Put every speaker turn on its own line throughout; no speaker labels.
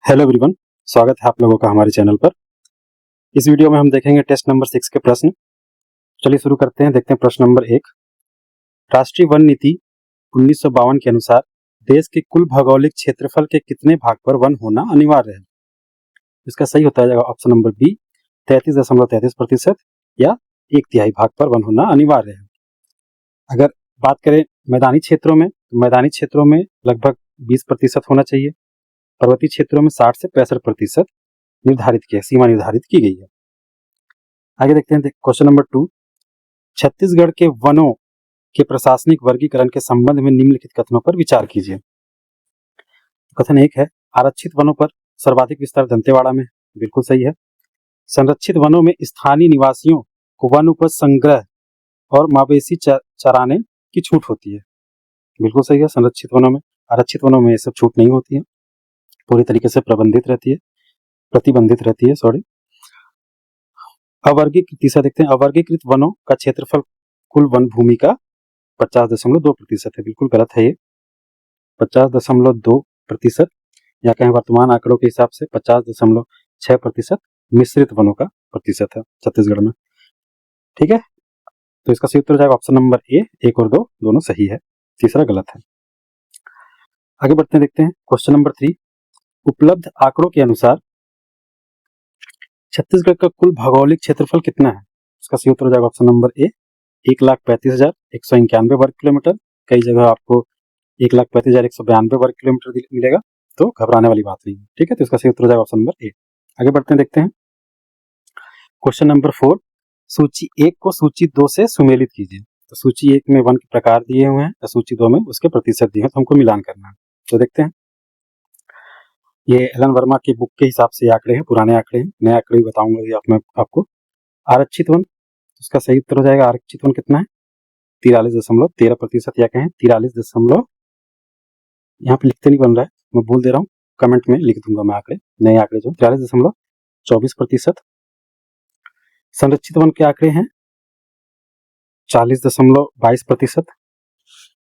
Hello everyone, स्वागत है आप लोगों का हमारे चैनल पर। इस वीडियो में हम देखेंगे टेस्ट नंबर 6 के प्रश्न। चलिए शुरू करते हैं। देखते हैं प्रश्न नंबर 1। राष्ट्रीय वन नीति 1952 के अनुसार देश के कुल भौगोलिक क्षेत्रफल के कितने भाग पर वन होना अनिवार्य है? इसका सही होता है ऑप्शन नंबर बी, 33.33% या 1/3 भाग पर वन होना अनिवार्य है। अगर बात करें मैदानी क्षेत्रों में, तो मैदानी क्षेत्रों में लगभग 20% होना चाहिए। पर्वतीय क्षेत्रों में 60 से 65% सीमा निर्धारित की गई है। आगे देखते हैं क्वेश्चन नंबर 2। छत्तीसगढ़ के वनों के प्रशासनिक वर्गीकरण के संबंध में निम्नलिखित कथनों पर विचार कीजिए। कथन 1 है, आरक्षित वनों पर सर्वाधिक विस्तार दंतेवाड़ा में। बिल्कुल सही है। संरक्षित वनों में स्थानीय निवासियों को वन उपज संग्रह और मवेशी चराने की छूट होती है। बिल्कुल सही है। संरक्षित वनों में, आरक्षित वनों में ये सब छूट नहीं होती है, पूरी तरीके से प्रतिबंधित रहती है। तीसरा देखते हैं, अवर्गीकृत वनों का क्षेत्रफल कुल वन भूमि का 50.2% है। बिल्कुल गलत है ये। 50.2% या कहें वर्तमान आंकड़ों के हिसाब से 50.6% मिश्रित वनों का प्रतिशत है छत्तीसगढ़ में। ठीक है, तो इसका सही उत्तर हो जाएगा ऑप्शन नंबर ए। 1 और 2 दोनों सही है, तीसरा गलत है। आगे बढ़ते हैं, देखते हैं क्वेश्चन नंबर 3। उपलब्ध आंकड़ों के अनुसार छत्तीसगढ़ का कुल भौगोलिक क्षेत्रफल कितना है? इसका सही उत्तर हो जाएगा ऑप्शन नंबर ए, 1,35,191 वर्ग किलोमीटर। कई जगह आपको 1,35,192 वर्ग किलोमीटर मिलेगा, तो घबराने वाली बात नहीं है। ठीक है, तो इसका सही उत्तर हो जाएगा ऑप्शन नंबर ए। आगे बढ़ते हैं, देखते हैं क्वेश्चन नंबर 4। सूची 1 को सूची 2 से सुमेलित कीजिए। तो सूची 1 में वन के प्रकार दिए हुए हैं, तो सूची 2 में उसके प्रतिशत दिए हैं, तो हमको मिलान करना है। तो देखते हैं, ये एलन वर्मा की बुक के हिसाब से आंकड़े हैं, पुराने आंकड़े हैं, नए आंकड़े भी बताऊंगा ये मैं आपको। आरक्षित वन, इसका सही उत्तर हो जाएगा आरक्षित वन कितना है? 43.13%, या कहें 43 यहाँ पे लिखते नहीं बन रहा है, मैं बोल दे रहा हूँ, कमेंट में लिख दूंगा मैं आंकड़े, नए आंकड़े जो 43.24%। संरक्षित वन के आंकड़े हैं 40.22%।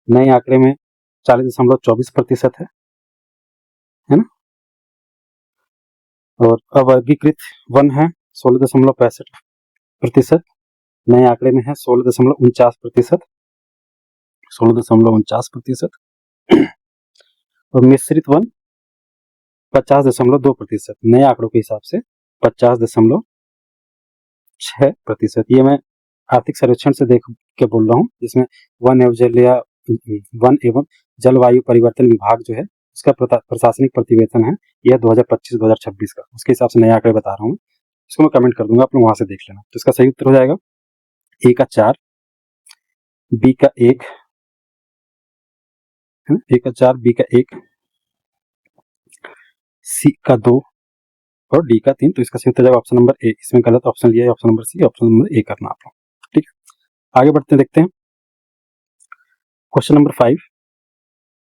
नए आंकड़े में 40.24% है ना। और अवर्गीकृत वन है 16.65%। नए आंकड़े में है 16.49%। और मिश्रित वन 50.2%। नए आंकड़ों के हिसाब से 50.6%। ये मैं आर्थिक सर्वेक्षण से देख के बोल रहा हूँ, जिसमें वन एवं जलवायु परिवर्तन विभाग जो है उसका प्रशासनिक प्रतिवेदन है, यह 2025-2026 का, उसके हिसाब से नए आंकड़े बता रहा हूँ। इसको मैं कमेंट कर दूंगा, आप लोग वहां से देख लेना। तो इसका सही उत्तर हो जाएगा ए का 4, बी का 1, ए का 4, बी का 1, सी का 2 और डी का 3। तो इसका सही उत्तर जाएगा ऑप्शन नंबर ए। इसमें गलत ऑप्शन लिया है option number C, option number A करना आप लोग। ठीक है, आगे बढ़ते हैं, देखते हैं क्वेश्चन नंबर 5।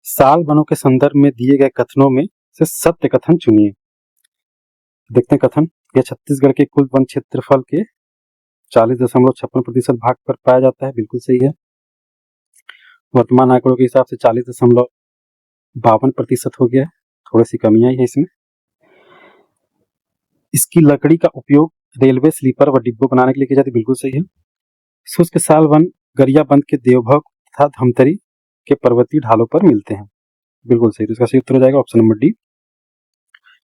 साल वनों के संदर्भ में दिए गए कथनों में से सत्य कथन चुनिए। देखते हैं कथन, यह छत्तीसगढ़ के कुल वन क्षेत्रफल के 40.56% भाग पर पाया जाता है। बिल्कुल सही है। वर्तमान आंकड़ों के हिसाब से 40.52% हो गया है, थोड़ी सी कमी आई है इसमें। इसकी लकड़ी का उपयोग रेलवे स्लीपर व डिब्बों बनाने के लिए किया जाता है। बिल्कुल सही है। शुष्क साल वन गरियाबंद के देवभोग तथा धमतरी के पर्वतीय ढालों पर मिलते हैं। बिल्कुल सही। तो इसका सही उत्तर हो जाएगा ऑप्शन नंबर डी।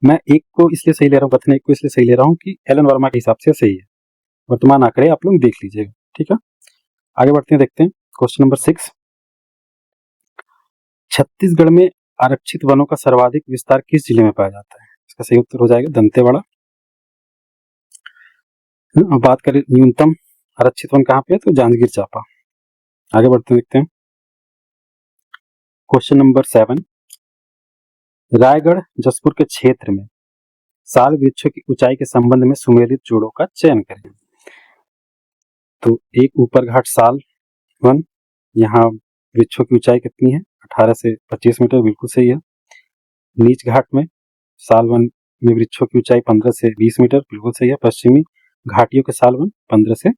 मैं एक को इसलिए सही ले रहा हूँ, कथन एक को इसलिए सही ले रहा हूँ कि एलन वर्मा के हिसाब से सही है। वर्तमान आंकड़े आप लोग देख लीजिएगा। ठीक है, आगे बढ़ते हैं, देखते हैं क्वेश्चन नंबर 6। छत्तीसगढ़ में आरक्षित वनों का सर्वाधिक विस्तार किस जिले में पाया जाता है? इसका सही उत्तर हो जाएगा दंतेवाड़ा। बात करें न्यूनतम आरक्षित वन कहाँ पे है, तो जांजगीर चांपा। आगे बढ़ते देखते हैं क्वेश्चन नंबर 7। रायगढ़ जसपुर के क्षेत्र में साल वृक्षों की ऊंचाई के संबंध में सुमेलित जोड़ों का चयन करें। तो एक ऊपर घाट साल वन, यहाँ वृक्षों की ऊंचाई कितनी है? 18 से 25 मीटर। बिल्कुल सही है। नीच घाट में साल वन में वृक्षों की ऊंचाई 15 से 20 मीटर। बिल्कुल सही है। पश्चिमी घाटियों के साल वन 15 से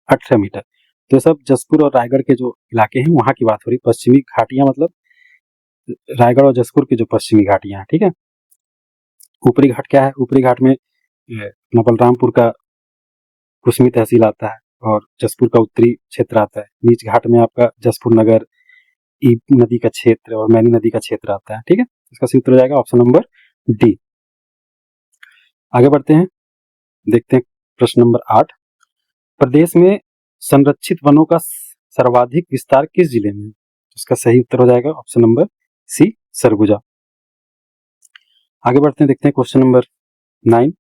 18 मीटर। तो सब जसपुर और रायगढ़ के जो इलाके हैं वहां की बात हो रही। पश्चिमी घाटियां मतलब रायगढ़ और जसपुर की जो पश्चिमी घाटियां हैं। ठीक है, ऊपरी घाट क्या है? ऊपरी घाट में अपना बलरामपुर का कुसमी तहसील आता है और जसपुर का उत्तरी क्षेत्र आता है। नीच घाट में आपका जसपुर नगर, ईब नदी का क्षेत्र और मैनी नदी का क्षेत्र आता है। ठीक है, इसका सही उत्तर हो जाएगा ऑप्शन नंबर डी। आगे बढ़ते हैं, देखते हैं प्रश्न नंबर 8। प्रदेश में संरक्षित वनों का सर्वाधिक विस्तार किस जिले में है? इसका सही उत्तर हो जाएगा ऑप्शन नंबर सी, सरगुजा। आगे बढ़ते हैं, देखते हैं क्वेश्चन नंबर 9।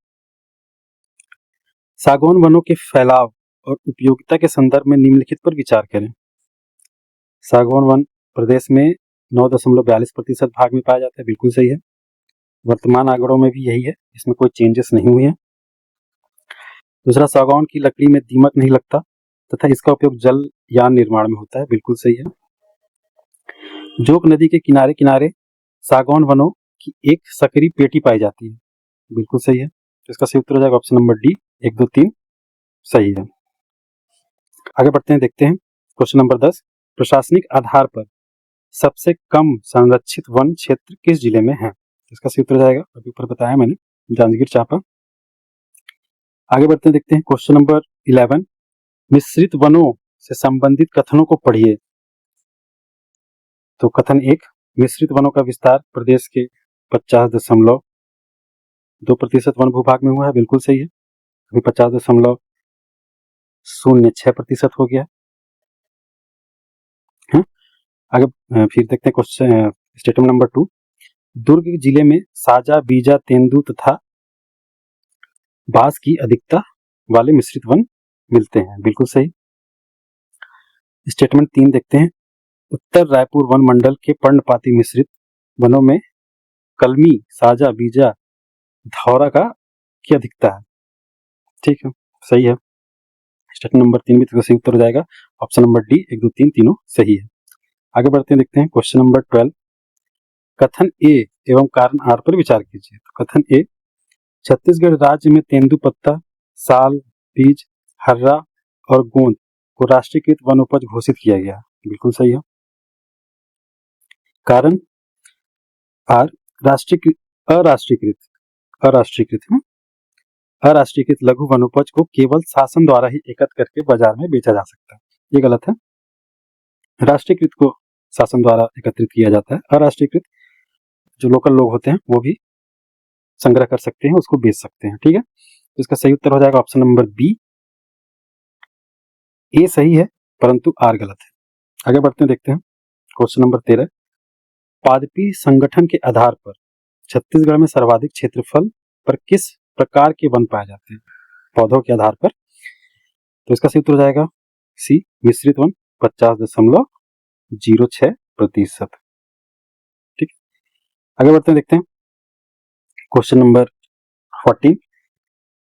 सागौन वनों के फैलाव और उपयोगिता के संदर्भ में निम्नलिखित पर विचार करें। सागौन वन प्रदेश में 9.42% भाग में पाया जाता है, बिल्कुल सही है। वर्तमान आंकड़ों में भी यही है, इसमें कोई चेंजेस नहीं हुए हैं। दूसरा, सागौन की लकड़ी में दीमक नहीं लगता तथा इसका उपयोग जल यान निर्माण में होता है, बिल्कुल सही है। जोक नदी के किनारे किनारे सागौन वनों की एक सकरी पेटी पाई जाती है, बिल्कुल सही है। तो इसका सही उत्तर हो जाएगा ऑप्शन नंबर डी, 1, 2, 3 सही है। आगे बढ़ते हैं, देखते हैं क्वेश्चन नंबर 10। प्रशासनिक आधार पर सबसे कम संरक्षित वन क्षेत्र किस जिले में है? इसका सही उत्तर हो जाएगा, अभी ऊपर बताया मैंने, जांजगीर चांपा। आगे बढ़ते हैं, देखते हैं क्वेश्चन नंबर 11। मिश्रित वनों से संबंधित कथनों को पढ़िए। तो कथन 1, मिश्रित वनों का विस्तार प्रदेश के 50.2% वन भूभाग में हुआ है, बिल्कुल सही है। अभी 50.06% हो गया है। आगे फिर देखते हैं क्वेश्चन स्टेटमेंट नंबर 2। दुर्ग जिले में साजा, बीजा, तेंदु तथा बांस की अधिकता वाले मिश्रित वन मिलते हैं, बिल्कुल सही। स्टेटमेंट 3 देखते हैं। उत्तर रायपुर वन मंडल के पर्णपाती मिश्रित वनों में कलमी, साजा, बीजा, धौरा की अधिकता है, ठीक है, सही है। स्टेटमेंट नंबर 3 भी तो सही उत्तर हो जाएगा ऑप्शन नंबर डी, 1, 2, 3 तीनों सही है। आगे बढ़ते हैं, देखते हैं क्वेश्चन नंबर 12। कथन ए एवं कारण आर पर विचार कीजिए। तो कथन ए, छत्तीसगढ़ राज्य में तेंदुपत्ता, साल, बीज, हर्रा और गोंद को राष्ट्रीयकृत वनोपज घोषित किया गया, बिल्कुल सही है। कारण आर, अराष्ट्रीयकृत लघु वनोपज को केवल शासन द्वारा ही एकत्र करके बाजार में बेचा जा सकता है, ये गलत है। राष्ट्रीयकृत को शासन द्वारा एकत्रित किया जाता है, अराष्ट्रीयकृत जो लोकल लोग होते हैं वो भी संग्रह कर सकते हैं, उसको बेच सकते हैं, ठीक है। तो इसका सही उत्तर हो जाएगा ऑप्शन नंबर बी। ए सही है परंतु आर गलत है। आगे बढ़ते हैं, देखते हैं क्वेश्चन नंबर 13। पादपी संगठन के आधार पर छत्तीसगढ़ में सर्वाधिक क्षेत्रफल पर किस प्रकार के वन पाए जाते हैं? पौधों के आधार पर। तो इसका सही उत्तर हो जाएगा सी, मिश्रित वन, 50.06%, ठीक। आगे बढ़ते हैं, देखते हैं क्वेश्चन नंबर 14।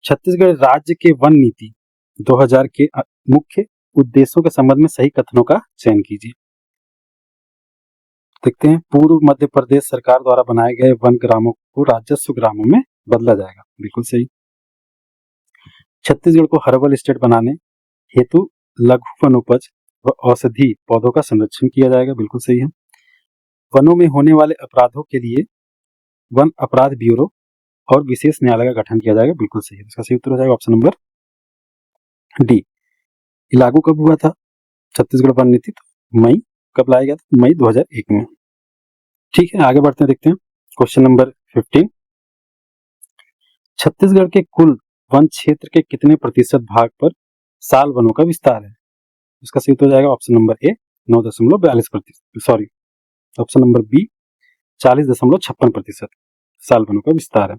छत्तीसगढ़ राज्य के वन नीति 2000 के मुख्य उद्देश्यों के संबंध में सही कथनों का चयन कीजिए। देखते हैं, पूर्व मध्य प्रदेश सरकार द्वारा बनाए गए वन ग्रामों को राजस्व ग्रामों में बदला जाएगा, बिल्कुल सही। छत्तीसगढ़ को हर्बल स्टेट बनाने हेतु लघु वनोपज व औषधि पौधों का संरक्षण किया जाएगा, बिल्कुल सही है। वनों में होने वाले अपराधों के लिए वन अपराध ब्यूरो और विशेष न्यायालय का गठन किया जाएगा, बिल्कुल सही है। इसका सही उत्तर हो जाएगा ऑप्शन नंबर डी। लागू कब हुआ था छत्तीसगढ़ वन नीति? मई कब लाया गया था? मई 2001 में, ठीक है। आगे बढ़ते हैं, देखते हैं क्वेश्चन नंबर 15। छत्तीसगढ़ के कुल वन क्षेत्र के कितने प्रतिशत भाग पर साल वनों का विस्तार है? इसका सही उत्तर हो जाएगा option number A, 9.42%, sorry, option number B, 40.56% साल वनों का विस्तार है।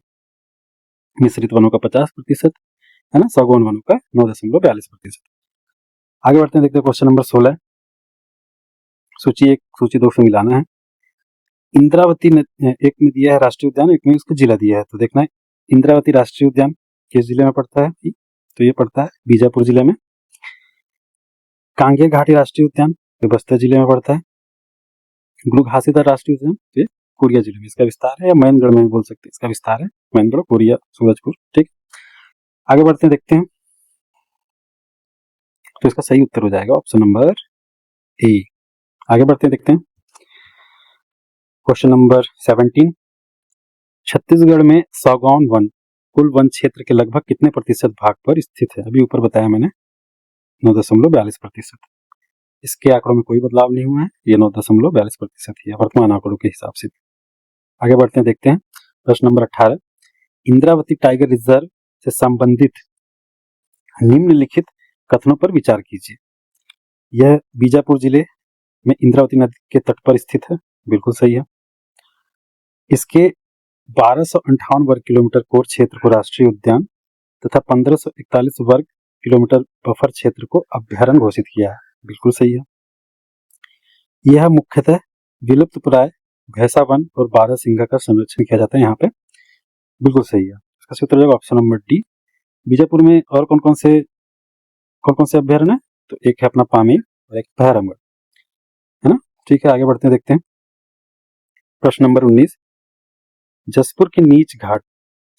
मिश्रित वनों का 50% है ना, सागौन वनों का 9.42%। आगे बढ़ते हैं, देखते हैं क्वेश्चन नंबर 16। सूची 1 सूची 2 से मिलाना है। इंद्रावती एक में दिया है राष्ट्रीय उद्यान, एक में उसको जिला दिया है, तो देखना है इंद्रावती राष्ट्रीय उद्यान किस जिले में पड़ता है? तो ये पड़ता है बीजापुर जिले में। कांगेर घाटी राष्ट्रीय उद्यान ये बस्तर जिले में पड़ता है। गुरु घासीदास राष्ट्रीय उद्यान ये कोरिया जिले में इसका विस्तार है, या महेंद्रगढ़ में भी बोल सकते हैं, इसका विस्तार है महेंद्रगढ़, कोरिया, सूरजपुर, ठीक। आगे बढ़ते हैं, देखते हैं, तो इसका सही उत्तर हो जाएगा ऑप्शन नंबर ए। आगे बढ़ते हैं, देखते हैं क्वेश्चन नंबर 17। छत्तीसगढ़ में सागौन वन कुल वन क्षेत्र के लगभग कितने प्रतिशत भाग पर स्थित है? अभी ऊपर बताया मैंने 9.42%। इसके आंकड़ों में कोई बदलाव नहीं हुआ है, ये 9.42% ही है वर्तमान आंकड़ों के हिसाब से। आगे बढ़ते हैं, देखते हैं प्रश्न नंबर 18। इंद्रावती टाइगर रिजर्व से संबंधित निम्नलिखित कथनों पर विचार कीजिए। यह बीजापुर जिले में इंद्रावती नदी के तट पर स्थित है, बिल्कुल सही है। इसके 1258 वर्ग किलोमीटर कोर क्षेत्र को राष्ट्रीय उद्यान तथा 1541 वर्ग किलोमीटर बफर क्षेत्र को अभ्यारण्य घोषित किया है, बिल्कुल सही है। यह मुख्यतः विलुप्तप्राय भैंसा वन और बारहसिंगा का संरक्षण किया जाता है यहाँ पे, बिल्कुल सही है। इसका सूत्र हो जाएगा ऑप्शन नंबर डी। बीजापुर में और कौन कौन से अभ्यारण्य है? तो एक है अपना पामेर और एक भैरमगढ़, है ना। ठीक है, आगे बढ़ते हैं, देखते हैं प्रश्न नंबर 19। जसपुर के नीच घाट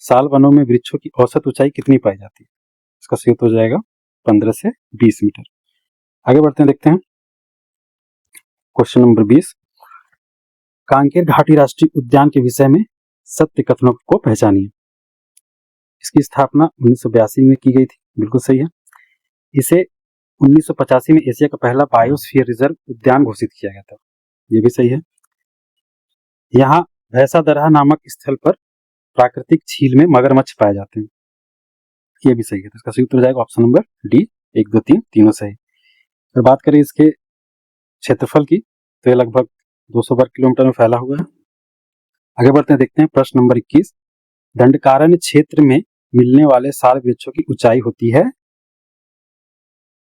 साल वनों में वृक्षों की औसत ऊंचाई कितनी पाई जाती है? इसका सही उत्तर हो जाएगा 15 से 20 मीटर। आगे बढ़ते हैं, देखते हैं क्वेश्चन नंबर 20। कांकेर घाटी राष्ट्रीय उद्यान के विषय में सत्य कथनों को पहचानिए। इसकी स्थापना 1982 में की गई थी, बिल्कुल सही है। इसे 1985 में एशिया का पहला बायोस्फीयर रिजर्व उद्यान घोषित किया गया था, ये भी सही है। यहाँ भैंसा दरहा नामक स्थल पर प्राकृतिक झील में मगरमच्छ पाए जाते हैं, ये भी सही है। तो इसका सही उत्तर हो जाएगा ऑप्शन नंबर डी। 1, 2, 3 तीनों सही। अगर बात करें इसके क्षेत्रफल की तो ये लगभग 200 वर्ग किलोमीटर में फैला हुआ है। आगे बढ़ते हैं, देखते हैं प्रश्न नंबर 21। दंडकारण्य क्षेत्र में मिलने वाले साल वृक्षों की ऊंचाई होती है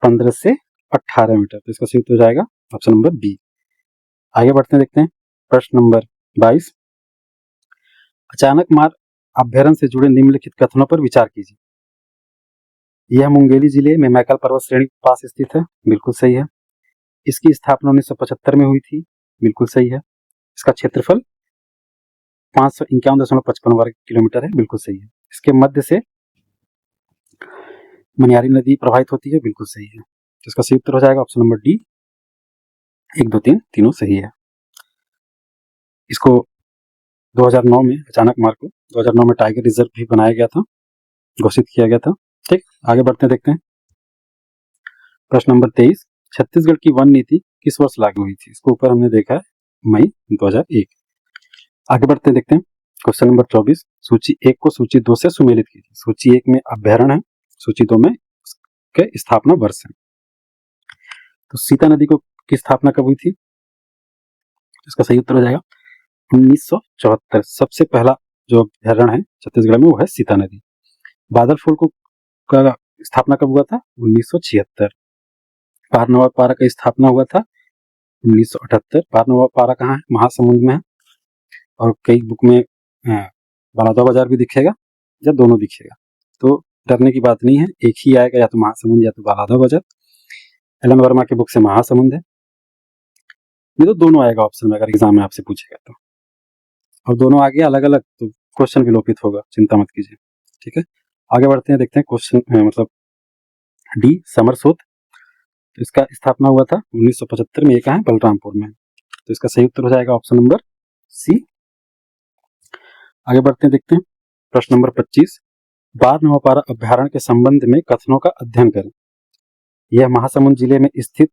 15 से 18 मीटर। तो इसका सही उत्तर हो जाएगा ऑप्शन नंबर बी। आगे बढ़ते हैं, देखते हैं प्रश्न नंबर 22। अचानक मार अभ्यारण्य से जुड़े निम्नलिखित कथनों पर विचार कीजिए। यह मुंगेली जिले में मैकल पर्वत श्रेणी के पास स्थित है, बिल्कुल सही है। इसकी स्थापना 1975 में हुई थी, बिल्कुल सही है। इसका क्षेत्रफल 551.55 वर्ग किलोमीटर है, बिल्कुल सही है। इसके मध्य से मनियारी नदी प्रवाहित होती है, बिल्कुल सही है। तो इसका सही उत्तर हो जाएगा ऑप्शन नंबर डी। 1, 2, 3 तीनों सही है। इसको 2009 में अचानक मार को 2009 में टाइगर रिजर्व भी बनाया गया था, घोषित किया गया था। ठीक, आगे बढ़ते हैं, देखते हैं प्रश्न नंबर 23। छत्तीसगढ़ की वन नीति किस वर्ष लागू हुई थी? इसको ऊपर हमने देखा है मई 2001। आगे बढ़ते हैं, देखते हैं क्वेश्चन नंबर 24। सूची 1 को सूची 2 से सुमेलित कीजिए। सूची 1 में अभ्यारण्य है, सूची 2 में के स्थापना वर्ष है। तो सीता नदी की स्थापना कब हुई थी? इसका सही उत्तर हो जाएगा 1974। सबसे पहला जो अभ्यारण्य है छत्तीसगढ़ में वो है सीता नदी। बादल फूल का स्थापना कब हुआ था? 1976। पारनवा का स्थापना हुआ था 1978। पारनवा कहाँ है? महासमुंद में है। और कई बुक में बलौदा बाजार भी दिखेगा या दोनों दिखेगा, तो डरने की बात नहीं है, एक ही आएगा, या तो महासमुंद या तो बलौदा बाजार। एलन वर्मा के बुक से महासमुंद है, ये तो दोनों आएगा ऑप्शन में अगर एग्जाम में आपसे पूछेगा तो। और दोनों आ गया अलग अलग तो क्वेश्चन विलोपित होगा, चिंता मत कीजिए। ठीक है, आगे बढ़ते हैं, देखते हैं क्वेश्चन मतलब डी समरसोत। तो इसका स्थापना हुआ था 1975 में, ये कहाँ है? बलरामपुर में। तो इसका सही उत्तर हो जाएगा ऑप्शन नंबर सी। आगे बढ़ते हैं, देखते हैं प्रश्न नंबर 25। बारनवापारा अभ्यारण्य के संबंध में कथनों का अध्ययन करें। यह महासमुंद जिले में स्थित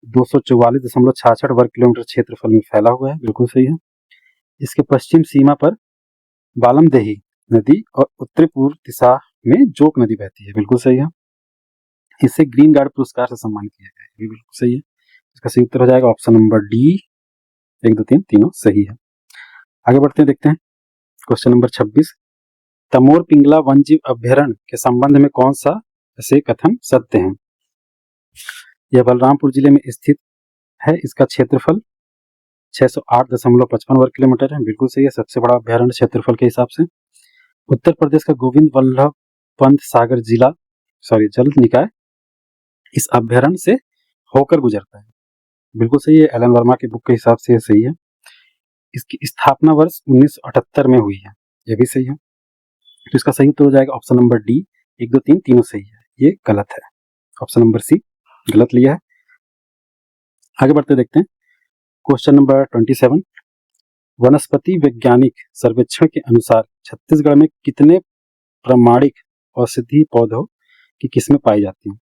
244.66 वर्ग किलोमीटर क्षेत्रफल में फैला हुआ है, बिल्कुल सही है। इसके पश्चिम सीमा पर बालमदेही नदी और उत्तरी पूर्व दिशा में जोक नदी बहती है, बिल्कुल सही है। इसे ग्रीन गार्ड पुरस्कार से सम्मानित किया गया है, ये बिल्कुल सही है। इसका सही उत्तर हो जाएगा ऑप्शन नंबर डी। 1, 2, 3 तीनों सही है। आगे बढ़ते हैं, देखते हैं क्वेश्चन नंबर 26। तमोर पिंगला वन्यजीव अभ्यारण्य के संबंध में कौन सा ऐसे कथन सत्य हैं? यह बलरामपुर जिले में स्थित है। इसका क्षेत्रफल 608.55 वर्ग किलोमीटर है, बिल्कुल सही है, सबसे बड़ा अभ्यारण्य क्षेत्रफल के हिसाब से। उत्तर प्रदेश का गोविंद वल्लभ पंत सागर जल निकाय इस अभ्यारण्य से होकर गुजरता है, बिल्कुल सही है। एलन वर्मा की बुक के हिसाब से सही है। इसकी स्थापना वर्ष 1978 में हुई है, यह भी सही है। तो इसका सही उत्तर हो जाएगा ऑप्शन नंबर डी। 1, 2, 3 तीनों सही है, ये गलत है, ऑप्शन नंबर सी गलत लिया है। आगे बढ़ते देखते हैं क्वेश्चन नंबर 27। वनस्पति वैज्ञानिक सर्वेक्षण के अनुसार छत्तीसगढ़ में कितने प्रमाणिक औषधीय पौधों की किस्में पाई जाती हैं?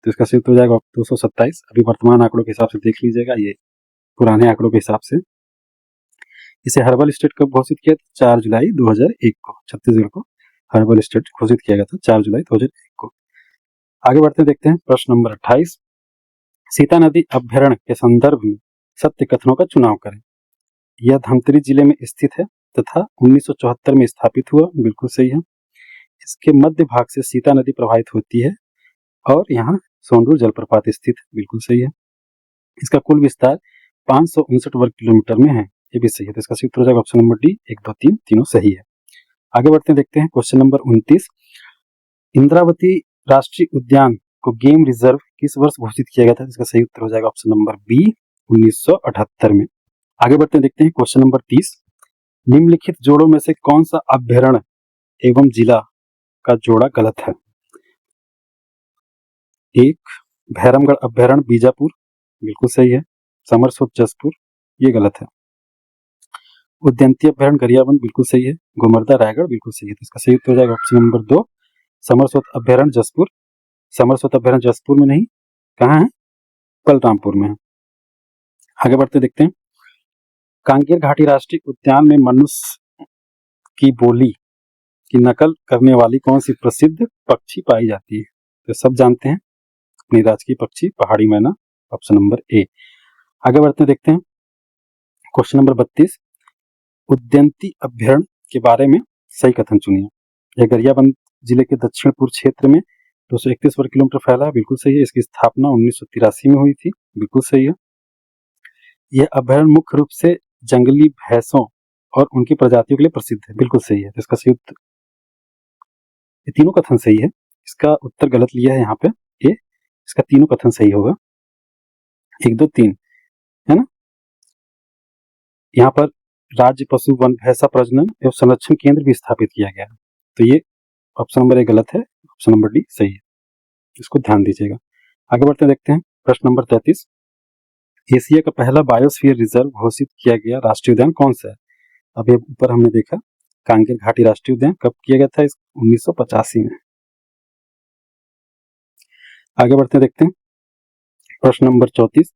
तो इसका सही उत्तर हो जाएगा 227। अभी वर्तमान आंकड़ों के हिसाब से देख लीजिएगा, ये पुराने आंकड़ों के हिसाब से। इसे हर्बल स्टेट कब घोषित किया था? 4 जुलाई 2001 को छत्तीसगढ़ को हर्बल स्टेट घोषित किया गया था 4 जुलाई 2001 को। आगे बढ़ते देखते हैं प्रश्न नंबर 28। सीता नदी अभ्यारण्य के संदर्भ में सत्य कथनों का चुनाव करें। यह धमतरी जिले में स्थित है तथा 1974 में स्थापित हुआ, बिल्कुल सही है। इसके मध्य भाग से सीता नदी प्रवाहित होती है और यहाँ सोंडूर जलप्रपात स्थित है, बिल्कुल सही है। इसका कुल विस्तार 559 वर्ग किलोमीटर में है, ये भी सही है। तो इसका सही उत्तर हो जाएगा ऑप्शन नंबर डी। 1, 2, 3 तीनों सही है। आगे बढ़ते देखते हैं क्वेश्चन नंबर 29। इंद्रावती राष्ट्रीय उद्यान को गेम रिजर्व किस वर्ष घोषित किया गया था? इसका सही उत्तर हो जाएगा ऑप्शन नंबर बी, 1978 में। आगे बढ़ते देखते हैं क्वेश्चन नंबर 30। निम्नलिखित जोड़ों में से कौन सा अभ्यारण्य एवं जिला का जोड़ा गलत है? 1, भैरमगढ़ अभ्यारण्य बीजापुर, बिल्कुल सही है। समरसोत जसपुर, ये गलत है। उद्यंती अभ्यारण्य गरियाबंद, बिल्कुल सही है। गोमर्दा रायगढ़, बिल्कुल सही है। तो इसका सही उत्तर हो जाएगा ऑप्शन नंबर 2, समरसोत अभ्यारण्य जसपुर। समरसोत अभ्यारण्य जसपुर में नहीं, कहाँ है? बलरामपुर में है। आगे बढ़ते देखते हैं। कांकेर घाटी राष्ट्रीय उद्यान में मनुष्य की बोली की नकल करने वाली कौन सी प्रसिद्ध पक्षी पाई जाती है? तो सब जानते हैं, अपनी राजकीय पक्षी पहाड़ी मैना, ऑप्शन नंबर ए। आगे बढ़ते देखते हैं क्वेश्चन नंबर 32। उद्यंती अभ्यारण्य के बारे में सही कथन चुनिए। यह गरियाबंद जिले के दक्षिण पूर्व क्षेत्र में 231 वर्ग किलोमीटर फैला है, बिल्कुल सही है। इसकी स्थापना 1983 में हुई थी, बिल्कुल सही है। यह अभ्यारण्य मुख्य रूप से जंगली भैंसों और उनकी प्रजातियों के लिए प्रसिद्ध है, बिल्कुल सही है। तो इसका सही उत्तर, ये तीनों कथन सही है। इसका उत्तर गलत लिया है यहाँ पे, ये इसका तीनों कथन सही होगा। 1, 2, 3 है ना। यहाँ पर राज्य पशु वन भैंसा प्रजनन एवं संरक्षण केंद्र भी स्थापित किया गया है। तो ये ऑप्शन नंबर ए गलत है, ऑप्शन नंबर डी सही है, इसको ध्यान दीजिएगा। आगे बढ़ते देखते हैं प्रश्न नंबर 33। एशिया का पहला बायोस्फीयर रिजर्व घोषित किया गया राष्ट्रीय उद्यान कौन सा है? अभी ऊपर हमने देखा कांकेर घाटी राष्ट्रीय उद्यान कब किया गया था? 1985 में। आगे बढ़ते देखते हैं प्रश्न नंबर 34।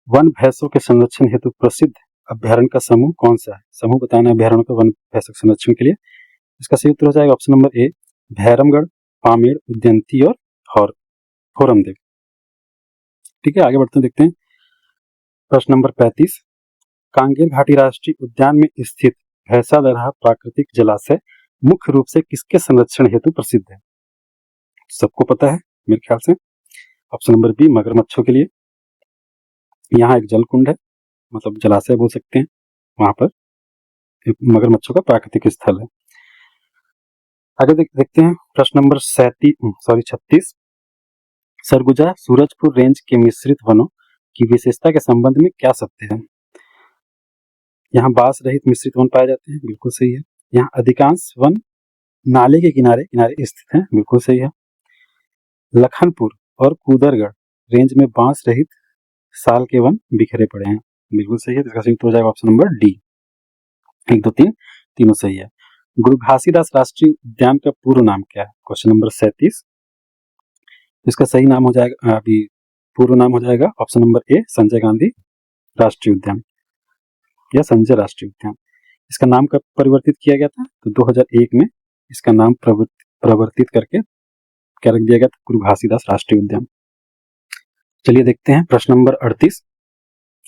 वन भैंसों के संरक्षण हेतु प्रसिद्ध अभ्यारण्य का समूह कौन सा है? समूह बताना है अभ्यारण्य का वन भैंसों के संरक्षण के लिए। इसका सही उत्तर हो जाएगा option number A, Bhairamgarh, Pamed, Udyanti और फोरमदेव। ठीक है, आगे बढ़ते देखते हैं प्रश्न नंबर 35। कांकेर घाटी राष्ट्रीय उद्यान में स्थित भैंसा दरहा प्राकृतिक जलाशय मुख्य रूप से किसके संरक्षण हेतु प्रसिद्ध है? सबको पता है मेरे ख्याल से, ऑप्शन नंबर बी, मगरमच्छों के लिए। यहाँ एक जल कुंड है, मतलब जलाशय बोल सकते हैं, वहां पर मगरमच्छों का प्राकृतिक स्थल है। आगे देखते हैं प्रश्न नंबर 36। सरगुजा सूरजपुर रेंज के मिश्रित वनों की विशेषता के संबंध में क्या सत्य है? यहाँ बांस रहित मिश्रित वन पाए जाते हैं, बिल्कुल सही है। यहाँ अधिकांश वन नाले के किनारे किनारे स्थित हैं, बिल्कुल सही है। लखनपुर और कुदरगढ़ रेंज में बांस रहित साल के वन बिखरे पड़े हैं, बिल्कुल सही है। इसका सही उत्तर हो जाएगा ऑप्शन नंबर डी। 1, 2, 3 तीनों सही है। गुरु घासीदास राष्ट्रीय उद्यान का पूर्ण नाम क्या है? Question number 37। इसका सही नाम हो जाएगा, अभी पूर्व नाम हो जाएगा ऑप्शन नंबर ए, संजय गांधी राष्ट्रीय उद्यान या संजय राष्ट्रीय उद्यान। इसका नाम कब परिवर्तित किया गया था? तो 2001 में इसका नाम परिवर्तित करके क्या रख दिया गया था? गुरु घासीदास राष्ट्रीय उद्यान। चलिए देखते हैं प्रश्न नंबर 38।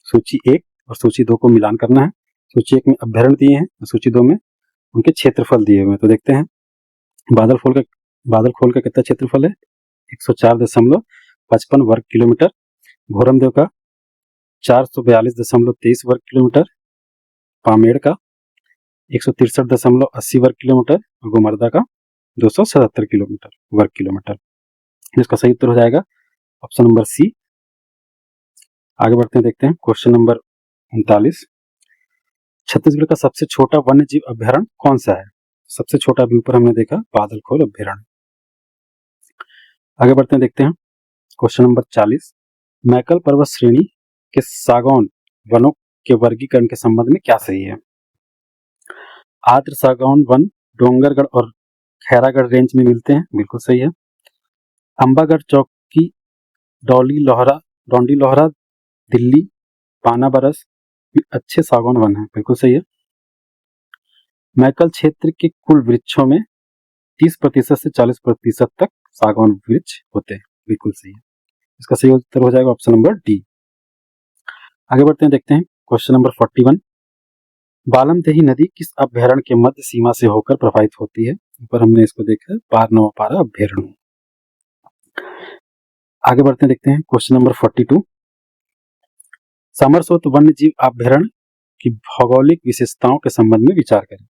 सूची 1 और सूची 2 को मिलान करना है। सूची 1 में अभ्यारण्य दिए हैं, सूची 2 में उनके क्षेत्रफल दिए हुए हैं। तो देखते हैं बादल खोल का कितना क्षेत्रफल है? 104.55 वर्ग किलोमीटर। भोरमदेव का 442.23 वर्ग किलोमीटर। पामेड़ का 163.80 वर्ग किलोमीटर। गोमर्दा का 277 किलोमीटर वर्ग किलोमीटर। इसका सही उत्तर हो जाएगा ऑप्शन नंबर सी। आगे बढ़ते हैं, देखते हैं क्वेश्चन नंबर 39। छत्तीसगढ़ का सबसे छोटा वन्य जीव अभ्यारण्य कौन सा है? सबसे छोटा भी ऊपर हमने देखा बादलखोल अभ्यारण्य। आगे बढ़ते हैं, देखते हैं क्वेश्चन नंबर 40। मैकल पर्वत श्रेणी के सागौन वनों के वर्गीकरण के संबंध में क्या सही है? आर्द्र सागौन वन डोंगरगढ़ और खैरागढ़ रेंज में मिलते हैं, बिल्कुल सही है। अंबागढ़ चौकी, डौंडी लोहरा, दिल्ली, पाना बरस अच्छे सागौन वन है, बिल्कुल सही है। मैकल क्षेत्र के कुल वृक्षों में 30% से 40% तक सागौन वृक्ष होते हैं, बिल्कुल सही है। इसका सही उत्तर हो जाएगा ऑप्शन नंबर डी। आगे बढ़ते हैं, देखते हैं क्वेश्चन नंबर 41। बालमदेही नदी किस अभ्यारण्य के मध्य सीमा से होकर प्रवाहित होती है? ऊपर हमने इसको देखा है, पार-नवापारा अभ्यारण्य। आगे बढ़ते हैं, देखते हैं क्वेश्चन नंबर 42। समरसोत वन्य जीव अभ्यारण्य की भौगोलिक विशेषताओं के संबंध में विचार करें।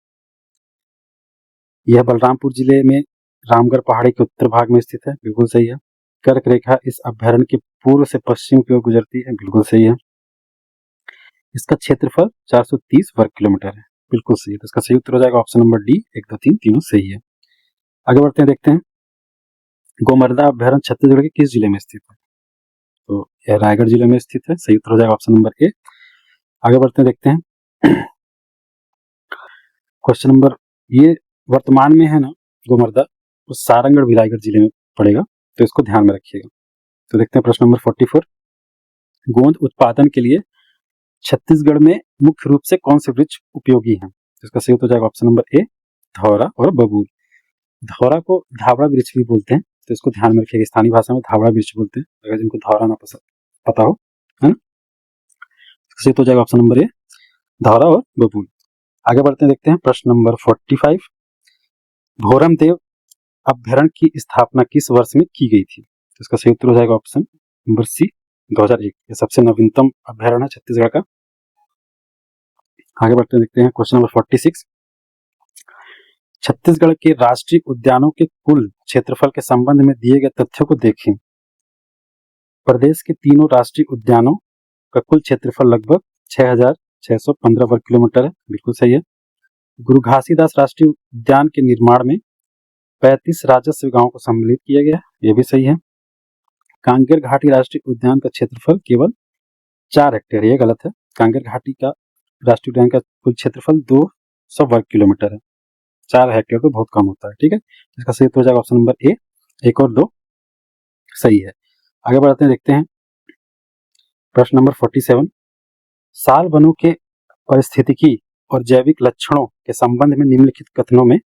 यह बलरामपुर जिले में रामगढ़ पहाड़ी के उत्तर भाग में स्थित है, बिल्कुल सही है। कर्क रेखा इस अभ्यारण्य के पूर्व से पश्चिम की ओर गुजरती है, बिल्कुल सही है। इसका क्षेत्रफल 430 वर्ग किलोमीटर है, बिल्कुल सही है। तो इसका सही उत्तर हो जाएगा ऑप्शन नंबर डी। 1, 2, 3 तीनों सही है। आगे बढ़ते हैं, देखते हैं गोमर्दा अभ्यारण्य छत्तीसगढ़ के किस जिले में स्थित है? तो यह रायगढ़ जिले में स्थित है, सही उत्तर हो जाएगा ऑप्शन नंबर ए। आगे बढ़ते हैं, देखते हैं क्वेश्चन नंबर, ये वर्तमान में है ना गोमर्दा, तो सारंगढ़ भी रायगढ़ जिले में पड़ेगा, तो इसको ध्यान में रखिएगा। तो देखते हैं प्रश्न नंबर 44। गोंद उत्पादन के लिए छत्तीसगढ़ में मुख्य रूप से कौन से वृक्ष उपयोगी हैं? इसका सही उत्तर हो जाएगा ऑप्शन नंबर ए, धौरा और बबूल। धौरा को धावड़ा वृक्ष भी बोलते हैं, तो इसको ध्यान में रखिएगा। स्थानीय भाषा में धावड़ा वृक्ष बोलते हैं, अगर जिनको धौरा ना पता हो, है ना। सही हो जाएगा ऑप्शन नंबर ए, धौरा और बबूल। आगे बढ़ते हैं, देखते हैं प्रश्न नंबर 45। भोरमदेव अभ्यारण्य की स्थापना किस वर्ष में की गई थी? तो इसका सही उत्तर हो जाएगा ऑप्शन नंबर सी, 2001। ये सबसे नवीनतम अभ्यारण्य है छत्तीसगढ़ का। आगे बढ़ते हैं, देखते हैं क्वेश्चन नंबर 46। छत्तीसगढ़ के राष्ट्रीय उद्यानों के कुल क्षेत्रफल के संबंध में दिए गए तथ्यों को देखें। प्रदेश के तीनों राष्ट्रीय उद्यानों का कुल क्षेत्रफल लगभग 6,615 वर्ग किलोमीटर है, बिल्कुल सही है। गुरु घासीदास राष्ट्रीय उद्यान के निर्माण में 35 राजस्व गांवों को सम्मिलित किया गया, यह भी सही है। कांकेर घाटी राष्ट्रीय उद्यान का क्षेत्रफल केवल 4 हेक्टेयर, यह गलत है। कांकेर घाटी का राष्ट्रीय उद्यान का कुल क्षेत्रफल 200 वर्ग किलोमीटर है, 4 हेक्टेयर तो बहुत कम होता है, ठीक है। इसका सही हो जाएगा ऑप्शन नंबर ए, 1 और 2 सही है। आगे बढ़ते हैं, देखते हैं प्रश्न नंबर 47। साल वनों के पारिस्थितिकी और जैविक लक्षणों के संबंध में निम्नलिखित कथनों में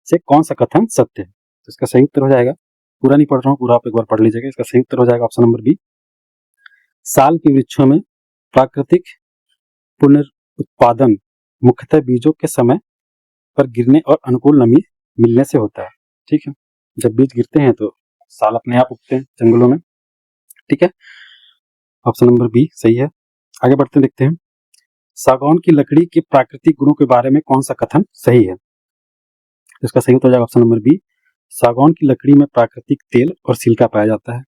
से कौन सा कथन सत्य है? तो इसका सही उत्तर हो जाएगा, पूरा नहीं पढ़ रहा हूँ, पूरा आप एक बार पढ़ लीजिएगा। इसका सही उत्तर हो जाएगा ऑप्शन नंबर बी, साल के वृक्षों में प्राकृतिक पुनरुत्पादन मुख्यतः बीजों के समय पर गिरने और अनुकूल नमी मिलने से होता है, ठीक है। जब बीज गिरते हैं तो साल अपने आप उगते हैं जंगलों में, ठीक है। ऑप्शन नंबर बी सही है। आगे बढ़ते हैं, देखते हैं सागौन की लकड़ी के प्राकृतिक गुणों के बारे में कौन सा कथन सही है? इसका सही उत्तर हो जाएगा ऑप्शन नंबर बी, सागौन की लकड़ी में प्राकृतिक तेल और सिल्का पाया जाता है,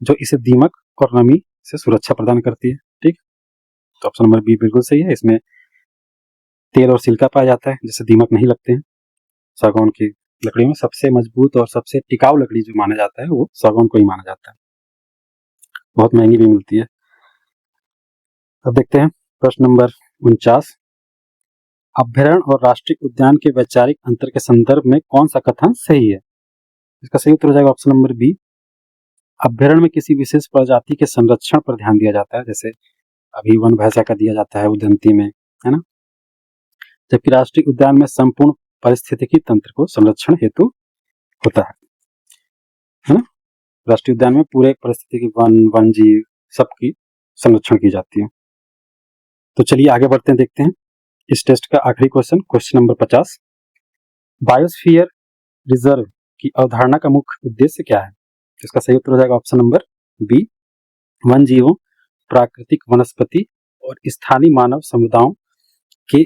जो इसे दीमक और नमी से सुरक्षा प्रदान करती है, ठीक। तो ऑप्शन नंबर बी बिल्कुल सही है। इसमें तेल और सिल्का पाया जाता है, जिससे दीमक नहीं लगते हैं। सागौन की लकड़ी में सबसे मजबूत और सबसे टिकाऊ लकड़ी जो माना जाता है वो सागौन को ही माना जाता है, बहुत महंगी भी मिलती है। अब देखते हैं प्रश्न नंबर 49। अभ्यारण्य और राष्ट्रीय उद्यान के वैचारिक अंतर के संदर्भ में कौन सा कथन सही है? इसका सही उत्तर हो जाएगा ऑप्शन नंबर बी, अभ्यारण्य में किसी विशेष प्रजाति के संरक्षण पर ध्यान दिया जाता है, जैसे अभी वन भैंसा का दिया जाता है उदंती में, है ना। जबकि राष्ट्रीय उद्यान में संपूर्ण पारिस्थितिकी तंत्र को संरक्षण हेतु होता है ना। राष्ट्रीय उद्यान में पूरे पारिस्थितिकी वन जीव सबकी संरक्षण की जाती है। तो चलिए आगे बढ़ते हैं, देखते हैं इस टेस्ट का आखिरी question, question number 50। Biosphere reserve की अवधारणा का मुख्य उद्देश्य क्या है? इसका सही उत्तर हो जाएगा ऑप्शन नंबर बी, वन जीवों, प्राकृतिक वनस्पति और स्थानीय मानव समुदायों के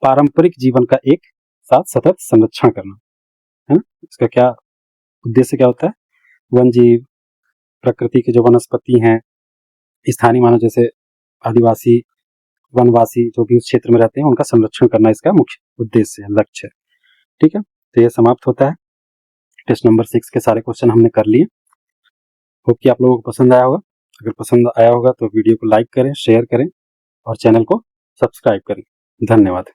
पारंपरिक जीवन का एक साथ सतत संरक्षण करना, है ना। इसका क्या उद्देश्य क्या होता है? वन जीव, प्रकृति के जो वनस्पति हैं, स्थानीय मानव जैसे आदिवासी वनवासी जो भी उस क्षेत्र में रहते हैं, उनका संरक्षण करना इसका मुख्य उद्देश्य है, लक्ष्य है, ठीक है। तो ये समाप्त होता है टेस्ट नंबर 6 के सारे क्वेश्चन हमने कर लिए। होप कि आप लोगों को पसंद आया होगा। अगर पसंद आया होगा तो वीडियो को लाइक करें, शेयर करें और चैनल को सब्सक्राइब करें। धन्यवाद।